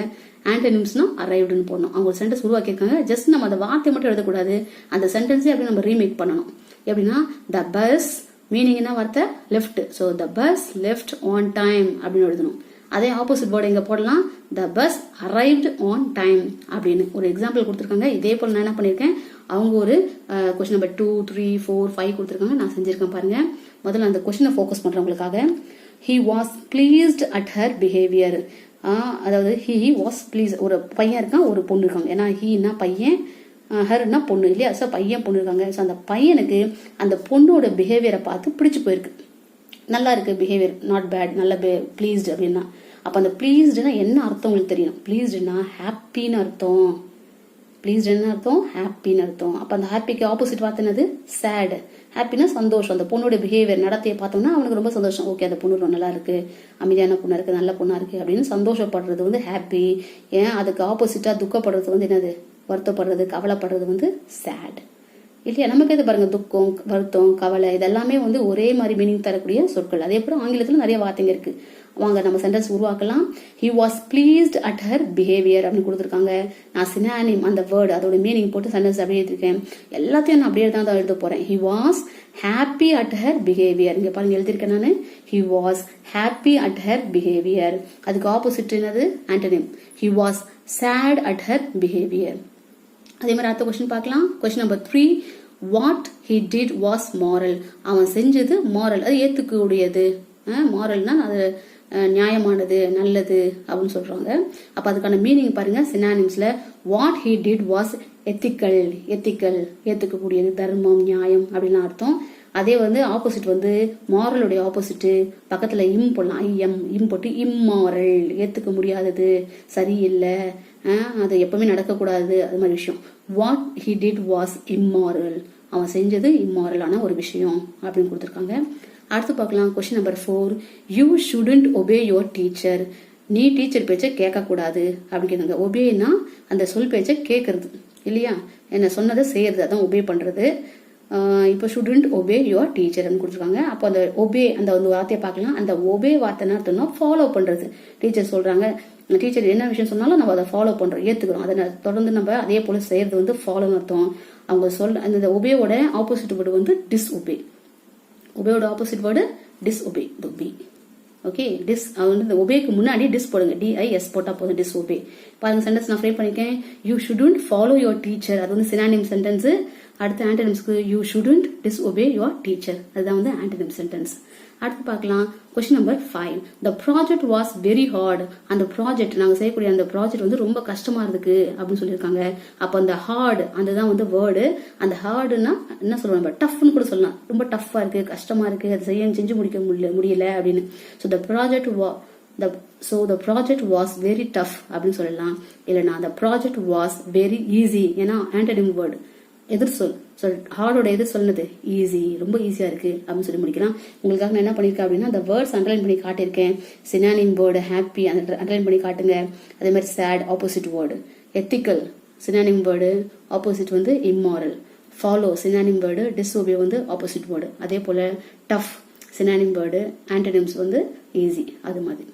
ஆன்டனிம்ஸ்னா அரைவ்டுன்னு போடணும். அவங்க ஒரு சென்டென்ஸ் உருவாக்கியிருக்காங்க. ஜஸ்ட் நம்ம அந்த வார்த்தை மட்டும் எழுதக்கூடாது, அந்த சென்டென்ஸே அப்படி நம்ம ரீமேக் பண்ணணும். எப்படின்னா த பஸ் மீனிங் என்ன வார்த்தை? Left. So the bus left on time அப்படின்னு எழுதணும். அதே ஆப்போசிட் வேர்டு எங்க போடலாம்? The bus arrived on time அப்படின்னு ஒரு எக்ஸாம்பிள் கொடுத்துருக்காங்க. இதே போல நான் என்ன பண்ணிருக்கேன், அவங்க ஒரு கொஸ்டின் நம்பர் 2, 3, 4, 5 கொடுத்துருக்காங்க, நான் செஞ்சிருக்கேன் பாருங்க. முதல்ல அந்த கொஸ்டினை ஃபோக்கஸ் பண்றவங்களுக்காக. He was pleased at her behaviour. அதாவது ஹி வாஸ் பிளீஸ், ஒரு பையன் இருக்கான், ஒரு பொண்ணு இருக்காங்க. ஏன்னா ஹீனா பையன், ஹர்னா பொண்ணு இல்லையா? ஸோ பையன் பொண்ணு இருக்காங்க. ஸோ அந்த பையனுக்கு அந்த பொண்ணோட பிஹேவியரை பார்த்து பிடிச்சு போயிருக்கு. நல்லா இருக்கு பிஹேவியர், நாட் பேட், நல்ல பிளீஸ்டு அப்படின்னா. அப்ப அந்த பிளீஸ்டுனா என்ன அர்த்தம் உங்களுக்கு தெரியணும். பிளீஸ்டுனா ஹாப்பின்னு அர்த்தம். பிளீஸ்டு என்ன அர்த்தம்? ஹாப்பின்னு அர்த்தம். அப்ப அந்த ஹாப்பிக்கு ஆப்போசிட் வார்த்தை என்னது? சேட். ஹாப்பினா சந்தோஷம். அந்த பொண்ணோட பிஹேவியர் நடத்தையை பார்த்தோம்னா அவனுக்கு ரொம்ப சந்தோஷம். ஓகே, அந்த பொண்ணு நல்லா இருக்கு, அமைதியான பொண்ணா இருக்கு, நல்ல பொண்ணா இருக்கு அப்படின்னு சந்தோஷப்படுறது வந்து ஹாப்பி. ஏன் அதுக்கு ஆப்போசிட்டா துக்கப்படுறது வந்து என்னது? வருத்தப்படுறது, கவலைப்படுறது வந்து சேட் இல்லையா? நமக்கு எது பாருங்க, துக்கம், வருத்தம், கவலை, இதெல்லாமே வந்து ஒரே மாதிரி மீனிங் தரக்கூடிய சொற்கள். அதே போல ஆங்கிலத்துல நிறைய வார்த்தைங்க இருக்கு. வாங்க நம்ம சென்டென்ஸ் உருவாக்கலாம். He was pleased at her behaviour அப்படின்னு கொடுத்துருக்காங்க. நான் சினானிம் அந்த வேர்டு அதோட மீனிங் போட்டு சென்டென்ஸ் அப்படியே எழுதிருக்கேன். எல்லாத்தையும் நான் அப்படியே தான் எழுத போறேன். He was happy at her behaviour. இங்க பாருங்க எழுதிருக்கேன் நான். He was happy at her behaviour. அதுக்கு ஆப்போசிட் என்னது? Antonym. He was sad at her behaviour. அதே மாதிரி அடுத்த கொஸ்டின் பார்க்கலாம். Question number 3. What he did was moral. அவன் செஞ்சது மாரல், அது ஏத்துக்கூடியது. மாரல்னா அது நியாயமானது, நல்லது அப்படின்னு சொல்றாங்க. அப்ப அதுக்கான மீனிங் பாருங்க. சினானிம்ஸ்ல what he did was ethical. ஏத்துக்கக்கூடியது, தர்மம், நியாயம் அப்படின்னு அர்த்தம். அதே வந்து ஆப்போசிட் வந்து மாரலுடைய ஆப்போசிட் பக்கத்துல இம் போடலாம். இம் போட்டு இம்மாரல், ஏத்துக்க முடியாதது, சரியில்லை, அது எப்பவுமே நடக்கக்கூடாது, அது மாதிரி விஷயம். What he did was immoral. அவன் செஞ்சது இம்மாரலான ஒரு விஷயம் அப்படின்னு கொடுத்துருக்காங்க. அடுத்து பார்க்கலாம். Question number 4. You shouldn't obey your teacher. நீ டீச்சர் பேச்சை கேட்கக்கூடாது அப்படின்னு. ஒபேனா அந்த சொல் பேச்சை கேட்கறது இல்லையா? என்ன சொன்னதை செய்யறது, அதான் ஒபே பண்றது. இப்போ ஷுடன்ட் ஒபே யுவர் டீச்சர்னு கொடுத்துருக்காங்க. அப்போ அந்த ஒபே அந்த வார்த்தையை பார்க்கலாம். அந்த ஒபே வார்த்தைன்னு அர்த்தம்னா ஃபாலோ பண்றது. டீச்சர் சொல்றாங்க, டீச்சர் என்ன விஷயம் சொன்னாலும் நம்ம அதை ஃபாலோ பண்றோம், ஏத்துக்கிறோம். அதை தொடர்ந்து நம்ம அதே போல செய்யறது வந்து ஃபாலோன்னு அர்த்தம். அவங்க அந்த ஒபேவோட ஆப்போசிட் வேர்டு வந்து டிஸ்ஒபே. ஒபேயோட opposite word disobey. Okay, dis வந்து ஒபேக்கு முன்னாடி டிஸ் போடுங்க, DIS போட்டா போதும், டிஸ் ஒபே. பாருங்க சென்டென்ஸ் நான் ஃப்ரேம் பண்ணிருக்கேன். You shouldn't follow your teacher, அது வந்து சினானிம் சென்டென்ஸ். அடுத்து ஆன்டனிம்ஸ்க்கு you shouldn't disobey your teacher, அதுதான் வந்து ஆன்டனிம் சென்டென்ஸ். அடுத்து பார்க்கலாம் question number 5. The project was very hard. அந்த ப்ராஜெக்ட் நாங்கள் செய்யக்கூடிய அந்த ப்ராஜெக்ட் வந்து ரொம்ப கஷ்டமா இருக்கு அப்படின்னு சொல்லியிருக்காங்க. அப்போ அந்த ஹார்டு அதுதான் வந்து வேர்டு. அந்த ஹார்டுன்னா என்ன சொல்லுவோம், நம்ம டஃப்னு கூட சொல்லலாம். ரொம்ப டஃப்பா இருக்கு, கஷ்டமா இருக்கு, அதை செஞ்சு முடிக்க முடியல அப்படின்னு. So the project was very tough அப்படின்னு சொல்லலாம். இல்லைன்னா the project was very easy, ஏன்னா ஆன்டனிம் வேர்டு எதிர் சொல். ஹார்டோட எதிர் சொன்னது ஈஸி, ரொம்ப ஈஸியா இருக்கு அப்படின்னு சொல்லி முடிக்கலாம். உங்களுக்காக நான் என்ன பண்ணிருக்கேன் அப்படின்னா அந்த வேர்ட்ஸ் அண்டர்லைன் பண்ணி காட்டியிருக்கேன். சினானிம் வேர்டு ஹாப்பி அந்த அண்டர்லைன் பண்ணி காட்டுங்க. அதே மாதிரி sad opposite word. Ethical synonym word, opposite வந்து immoral. Follow synonym word, disobey வந்து ஆப்போசிட் வேர்டு. அதே போல டஃப் சினானிம் வேர்டு, ஆன்டனிம்ஸ் வந்து ஈஸி. அது மாதிரி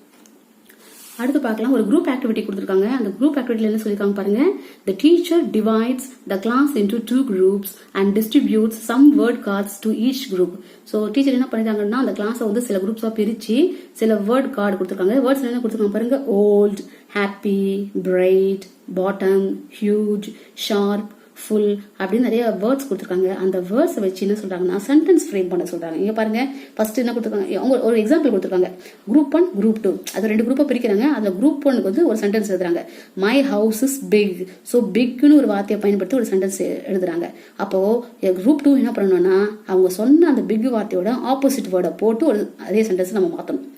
அடுத்து பார்க்கலாம். ஒரு குரூப் ஆக்டிவிட்டி கொடுத்துருக்காங்க. அந்த குரூப் ஆக்டிவிட்டில என்ன சொல்லிருக்காங்க பாருங்க. The teacher divides the class into 2 groups and distributes some word cards to each group. So teacher என்ன பண்ணிருக்காங்கன்னா அந்த கிளாஸை வந்து சில குரூப்ஸா பிரிச்சு சில வேர்ட் கார்டு கொடுத்துருக்காங்க. வேர்ட்ஸ் என்ன கொடுத்துருக்காங்க பாருங்க. Old, happy, bright, bottom, huge, sharp, full அப்படின்னு நிறைய வேர்ட்ஸ் கொடுத்துருக்காங்க. அந்த வேர்ட்ஸ் வச்சு என்ன சொல்றாங்கன்னா சென்டென்ஸ் ஃப்ரேம் பண்ண சொல்றாங்க. இங்க பாருங்க ஃபர்ஸ்ட் என்ன கொடுத்துருக்காங்க, அவங்க ஒரு எக்ஸாம்பிள் கொடுத்துருக்காங்க. குரூப் 1, குரூப் 2 அது 2 குரூப்பா பிரிக்கிறாங்க. அதுல குரூப் 1க்கு வந்து ஒரு சென்டென்ஸ் எழுதுறாங்க. My house is big. So பிக்னு ஒரு வார்த்தையை பயன்படுத்தி ஒரு சென்டென்ஸ் எழுதுறாங்க. அப்போ குரூப் 2 என்ன பண்ணணும்னா அவங்க சொன்ன அந்த பிக் வார்த்தையோட ஆப்போசிட் வேர்டை போட்டு ஒரு அதே சென்டென்ஸ் நம்ம மாற்றணும்.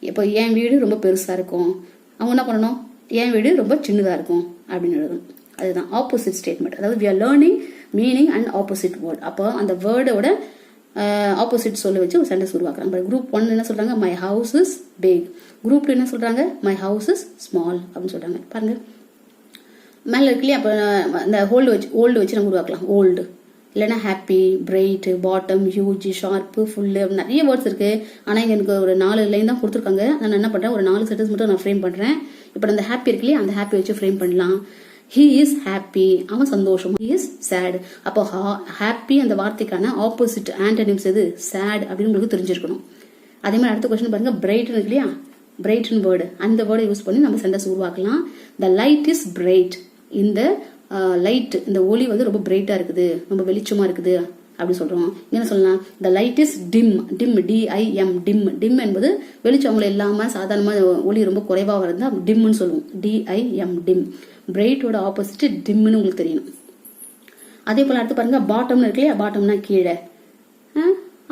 இப்போ என் வீடு ரொம்ப பெருசா இருக்கும், அவங்க என்ன பண்ணணும், என் வீடு ரொம்ப சின்னதா இருக்கும் அப்படின்னு எழுதணும். அதுதான் ஆப்போசிட் ஸ்டேட்மெண்ட். அதாவது we are learning meaning and opposite word. அப்போ அந்த வேர்டோட ஆப்போசிட் சொல்ல வச்சு ஒரு சென்டென்ஸ் உருவாக்குறாங்க. குரூப் 1 என்ன சொல்றாங்க, my house is big. Group 2 என்ன சொல்றாங்க, மை ஹவுஸ் இஸ் ஸ்மால் அப்படின்னு சொல்றாங்க. பாருங்க மேல இருக்கு இல்லையா, அப்போ அந்த ஓல்டு வச்சு நம்ம உருவாக்கலாம். ஓல்டு இல்லைன்னா happy, bright, bottom, huge, sharp, full நிறைய வேர்ட்ஸ் இருக்கு. ஆனா இங்க எனக்கு ஒரு 4 லைன் தான் கொடுத்துருக்காங்க. நான் என்ன பண்றேன், ஒரு 4 சென்டென்ஸ் மட்டும் நான் ஃப்ரேம் பண்றேன். இப்போ அந்த ஹாப்பி இருக்கு இல்லையா, அந்த ஹாப்பி வச்சு ஃப்ரேம் பண்ணலாம். He is happy, அவன் சந்தோஷம். He is sad. அப்போ ஹாப்பி அந்த வார்த்தைக்கான ஆப்போசிட் ஆன்டனிம்ஸ் எது, சேட் அப்படின்னு உங்களுக்கு தெரிஞ்சிருக்கணும். அதே மாதிரி அடுத்த கொஸ்டின் பாருங்க. பிரைட் இருக்கு இல்லையா, பிரைட்னு வேர்டு, அந்த வேர்டை யூஸ் பண்ணி நம்ம சென்டென்ஸ் உருவாக்கலாம். The light is bright. இந்த லைட், இந்த ஒளி வந்து ரொம்ப பிரைட்டா இருக்குது, ரொம்ப வெளிச்சமா இருக்குது அப்படி சொல்றோம். என்ன சொல்லலாம், the light is dim. DIM, dim என்பது வெளிச்சம் அவங்கள இல்லாம சாதாரணமா ஒளி ரொம்ப குறைவா வருது, டிம்னு சொல்லுவோம். DIM, dim. பிரைட்டோட ஆப்போசிட் டிம்னு உங்களுக்கு தெரியணும். அதே போல அடுத்து பாருங்க. பாட்டம்னு இருக்கு இல்லையா, பாட்டம்னா கீழே.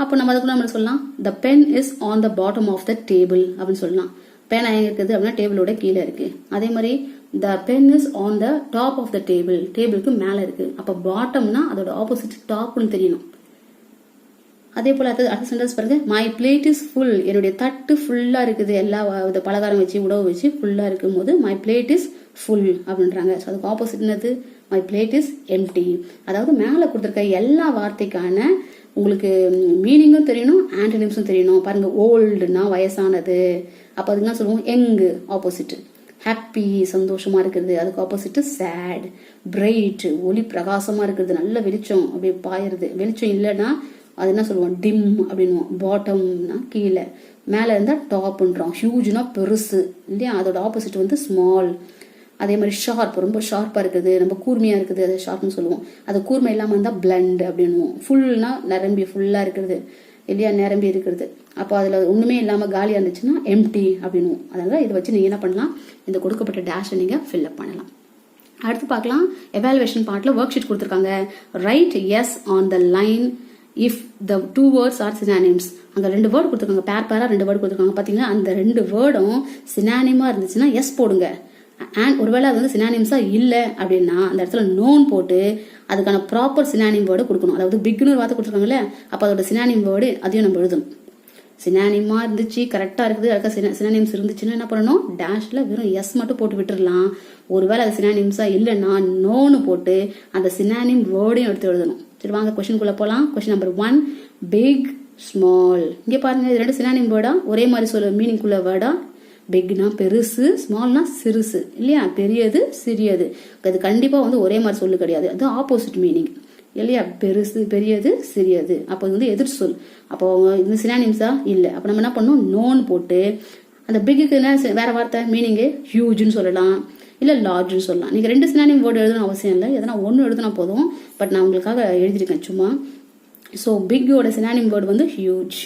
அப்போ நம்ம அதுக்கு நம்ம சொல்லலாம், the pen is on the bottom of the table அப்படின்னு சொல்லலாம். பேனா எங்க இருக்குது அப்படின்னா டேபிளோட கீழே இருக்கு. அதே மாதிரி the pen is on the top of the table, டேபிளுக்கு மேல இருக்கு. அப்ப பாட்டம்னா அதோட ஆப்போசிட் டாப்னு தெரியணும். அதே போல அடுத்த சென்டென்ஸ் பாருங்க. My plate is full. என்னுடைய தட்டு ஃபுல்லா இருக்குது, எல்லா பலகாரம் வச்சு உணவு வச்சு ஃபுல்லா இருக்கும் போது மை பிளேட் இஸ் ஃபுல் அப்படின்றாங்க. அதுக்கு ஆப்போசிட் என்னது, மை பிளேட் இஸ் எம்டி. அதாவது மேல கொடுத்துருக்க எல்லா வார்த்தைக்கான உங்களுக்கு மீனிங்கும் தெரியணும், ஆன்டனிம்ஸும் தெரியணும். பாருங்க, ஓல்டுனா வயசானது, அப்ப அதுக்கு என்ன சொல்லுவோம், யங் ஆப்போசிட். ஹாப்பி சந்தோஷமா இருக்கிறது, அதுக்கு ஆப்போசிட் சேட். பிரைட் ஒளி பிரகாசமா இருக்கிறது, நல்ல வெளிச்சம் அப்படியே பாயிருது. வெளிச்சம் இல்லைன்னா அது என்ன சொல்லுவோம், டிம் அப்படின்னுவோம். பாட்டம்னா கீழே, மேல இருந்தா டாப்ன்றோம். ஹியூஜ்னா பெருசு இல்லையா, அதோட ஆப்போசிட் வந்து ஸ்மால். அதே மாதிரி ஷார்ப், ரொம்ப ஷார்ப்பா இருக்குது, ரொம்ப கூர்மையா இருக்குது, அது ஷார்ப்னு சொல்லுவோம். அது கூர்மை இல்லாம இருந்தா பிளண்ட் அப்படின்னுவோம். ஃபுல்னா நிரம்பி ஃபுல்லா இருக்கிறது இல்லையா, நிரம்பி இருக்கிறது. அப்போ அதுல ஒண்ணுமே இல்லாம காலியா இருந்துச்சுன்னா எம்டி அப்படின்னுவோம். அதனால இதை வச்சு நீங்க என்ன பண்ணலாம், இந்த கொடுக்கப்பட்ட டேஷை நீங்க ஃபில் அப் பண்ணலாம். அடுத்து பார்க்கலாம். எவாலுவேஷன் பார்ட்ல ஒர்க் ஷீட் கொடுத்துருக்காங்க. Write yes on the line if the 2 words are synonyms. அங்க 2 வேர்டு கொடுத்துருக்காங்க, பேரா 2 வேர்டு கொடுத்துருக்காங்க. பாத்தீங்கன்னா அந்த 2 வேர்டும் சினானிமா இருந்துச்சுன்னா எஸ் போடுங்க. அண்ட் ஒருவேளை அது வந்து சினானிம்ஸா இல்ல அப்படின்னா அந்த இடத்துல நோன் போட்டு அதுக்கான ப்ராப்பர் சினானிம் வேர்டு கொடுக்கணும். அதாவது பிக்னு ஒரு வார்த்தை கொடுத்துருக்காங்கல்ல, அப்ப அதோட சினானிம் வேர்டு அதையும் நம்ம எழுதணும். சினானிமா இருந்துச்சு, கரெக்டா இருக்குது, அதுக்காக சினானிம்ஸ் இருந்துச்சுன்னா என்ன பண்ணணும், டேஷ்ல வெறும் எஸ் மட்டும் போட்டு விட்டுடலாம். ஒருவேளை அது சினானிம்ஸா இல்லைன்னா நோன்னு போட்டு அந்த சினானிம் வேர்டையும் எடுத்து எழுதணும். சரி வாங்க கொஸ்டினுக்குள்ள போலாம். Question number 1, big, small. இங்க பாருங்க, இது 2 சினானிம் வேர்டா, ஒரே மாதிரி சொல்ல மீனிங்குள்ள வேர்டா. பிக்னா பெருசு, ஸ்மால்னா சிறுசு இல்லையா, பெரியது சிறியது. அது கண்டிப்பா வந்து ஒரே மாதிரி சொல்லு கிடையாது, அது ஆப்போசிட் மீனிங். இல்லையா, பெருசு, பெரியது, சிறியது. அப்போ இது வந்து எதிர் சொல். அப்போ இது சினானிம்ஸா இல்லை. அப்போ நம்ம என்ன பண்ணோம், நோன் போட்டு அந்த பிக்குக்கு என்ன வேற வார்த்தை மீனிங்கு ஹியூஜ்னு சொல்லலாம், இல்லை லார்ஜ்னு சொல்லலாம். நீங்கள் 2 சினானிம் வேர்டு எழுதணும் அவசியம் இல்லை, எதனா 1 எழுதுனா போதும். பட் நான் உங்களுக்காக எழுதியிருக்கேன் சும்மா. ஸோ பிக்கோட சினானிம் வேர்டு வந்து ஹியூஜ்.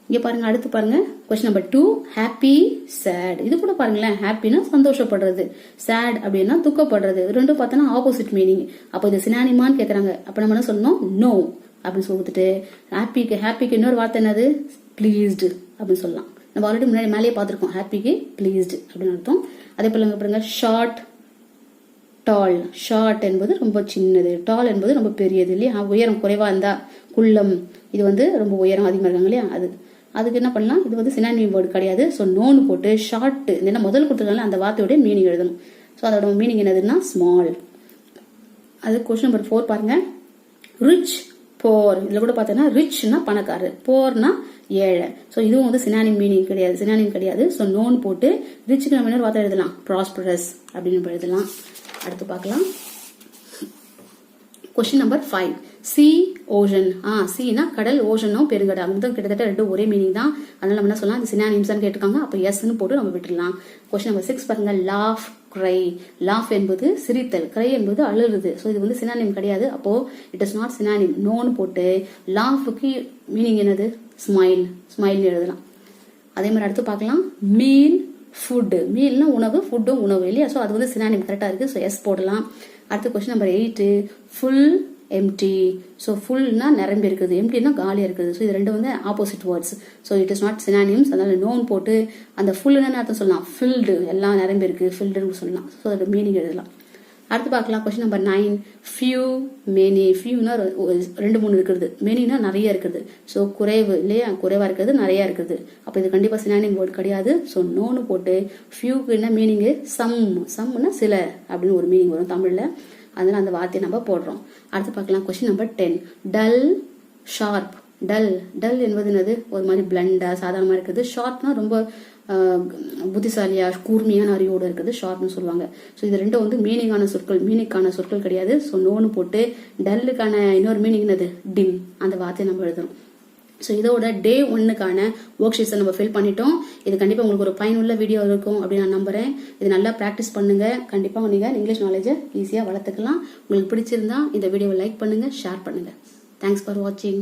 இங்கே பாருங்க, அடுத்து பாருங்க கொஸ்டின் நம்பர் 2, ஹாப்பி, சேட். இது கூட பாருங்களேன், ஹாப்பினா சந்தோஷப்படுறது, சேட் அப்படின்னா துக்கப்படுறது. ரெண்டும் பார்த்தோன்னா ஆப்போசிட் மீனிங். அப்போ இது சினானிமான்னு கேட்குறாங்க. அப்போ நம்ம என்ன சொல்லணும், நோ அப்படின்னு சொல்லிட்டு ஹாப்பிக்கு இன்னொரு வார்த்தை என்னது, ப்ளீஸ்டு அப்படின்னு சொல்லலாம். நம்ம ஆல்ரெடி முன்னாடி மேலேயே பார்த்துருக்கோம், ஹாப்பிக்கு ப்ளீஸ்டு அப்படின்னு அர்த்தம். அதே போல பாருங்க, ஷார்ட், டால். ஷார்ட் என்பது ரொம்ப சின்னது, டால் என்பது ரொம்ப பெரியது இல்லையா. உயரம் குறைவா இருந்தா குள்ளம், இது வந்து ரொம்ப உயரம் அதிகமாக இருக்காங்க இல்லையா, அதுக்கு என்ன பண்ணலாம், இது வந்து சினானிம் வேர்டு கிடையாது. ஸோ நோன்னு போட்டு ஷார்ட், என்ன முதல்ல கொடுத்துருக்காங்க அந்த வார்த்தையோட மீனிங் எழுதணும். ஸோ அதோட மீனிங் என்னதுன்னா ஸ்மால். அது கொஸ்டின் நம்பர் 4 பாருங்க, ரிச், போர். இதுல கூட பார்த்தோன்னா ரிச்னா பணக்காரர், போர்னா ஏழை. ஸோ இதுவும் வந்து சினானிம் மீனிங் கிடையாது, சினானிம் கிடையாது. ஸோ நோன் போட்டு ரிச்சுக்கு நம்ம என்ன வார்த்தை எழுதலாம், ப்ராஸ்பரஸ் அப்படின்னு எழுதலாம். அடுத்து பார்க்கலாம் கொஸ்டின் நம்பர் 5, சி, ஓஷன். சீனா கடல், ஓஷனும் பெருங்கடல். அவங்க கிட்டத்தட்ட 2 ஒரே மீனிங் தான். அதனால நம்ம என்ன சொல்லலாம், சினானிம்ஸ்னு கேட்டிருக்காங்க. அப்போ எஸ்ன்னு போட்டு நம்ம விட்டுடலாம். கொஸ்டின் நம்பர் 6 பாருங்க, லாஃப், கிரை. லாஃப் என்பது சிரித்தல், கிரை என்பது அழுறது. ஸோ இது வந்து சினானிம் கிடையாது. அப்போ இட் இஸ் நாட் சினானிம். நோன்னு போட்டு லாஃபுக்கு மீனிங் என்னது, ஸ்மைல், ஸ்மைல்னு எழுதலாம். அதே மாதிரி அடுத்து பார்க்கலாம், மீல், ஃபுட்டு. மீல்னா உணவு, ஃபுட்டும் உணவு இல்லையா. ஸோ அது வந்து சினானிம் கரெக்டாக இருக்கு. ஸோ எஸ் போடலாம். அடுத்து question number 8, full, empty. So ஃபுல்னா நிரம்பி இருக்குது, எம்டினா காலியாக இருக்குது. ஸோ இது ரெண்டு வந்து opposite words. So it is not synonyms. அதனால நோன் போட்டு அந்த ஃபுல்லுன்னு அர்த்தம் சொல்லலாம், ஃபில்டு, எல்லாம் நிரம்பி இருக்கு, ஃபில்டுன்னு சொல்லலாம். ஸோ அதோட மீனிங் எழுதலாம். அடுத்து பார்க்கலாம் கொஸ்டின் நம்பர் 9, ஃபியூ, மெனி. ஃபியூனா 2-3 இருக்கிறது, மெனினா நிறைய இருக்குது. ஸோ குறைவு இல்லையா, குறைவா இருக்கிறது, நிறைய இருக்குது. அப்போ இது கண்டிப்பாக சினானிம் வேர்டு கிடையாது. ஸோ நோன்னு போட்டு ஃபியூக்கு என்ன மீனிங்கு, சம்னா சில அப்படின்னு ஒரு மீனிங் வரும் தமிழில். அதனால அந்த வார்த்தையை நம்ம போடுறோம். அடுத்து பார்க்கலாம் question number 10, dull, sharp. Dull என்பது என்னது, ஒரு மாதிரி பிளண்டா சாதாரணமா இருக்குது. ஷார்ப்னா ரொம்ப புத்திசாலியா கூர்மையான அறிவோடு இருக்குது, ஷார்ப்னு சொல்லுவாங்க. ஸோ இது ரெண்டும் வந்து மீனிங்கான சொற்கள், மீனிங்கான சொற்கள் கிடையாது. ஸோ நோன்னு போட்டு டல்லுக்கான இன்னொரு மீனிங் என்னது, டிம், அந்த வார்த்தையை நம்ம எழுதணும். ஸோ இதோட டே 1க்கான ஒர்க் ஷீட்ஸை நம்ம ஃபில் பண்ணிட்டோம். இது கண்டிப்பாக உங்களுக்கு ஒரு பயனுள்ள வீடியோ இருக்கும் அப்படின்னு நான் நம்புறேன். இது நல்லா ப்ராக்டிஸ் பண்ணுங்க. கண்டிப்பாக நீங்கள் இங்கிலீஷ் நாலேஜை ஈஸியாக வளர்த்துக்கலாம். உங்களுக்கு பிடிச்சிருந்தா இந்த வீடியோவை லைக் பண்ணுங்க, ஷேர் பண்ணுங்க. தேங்க்ஸ் ஃபார் வாட்சிங்.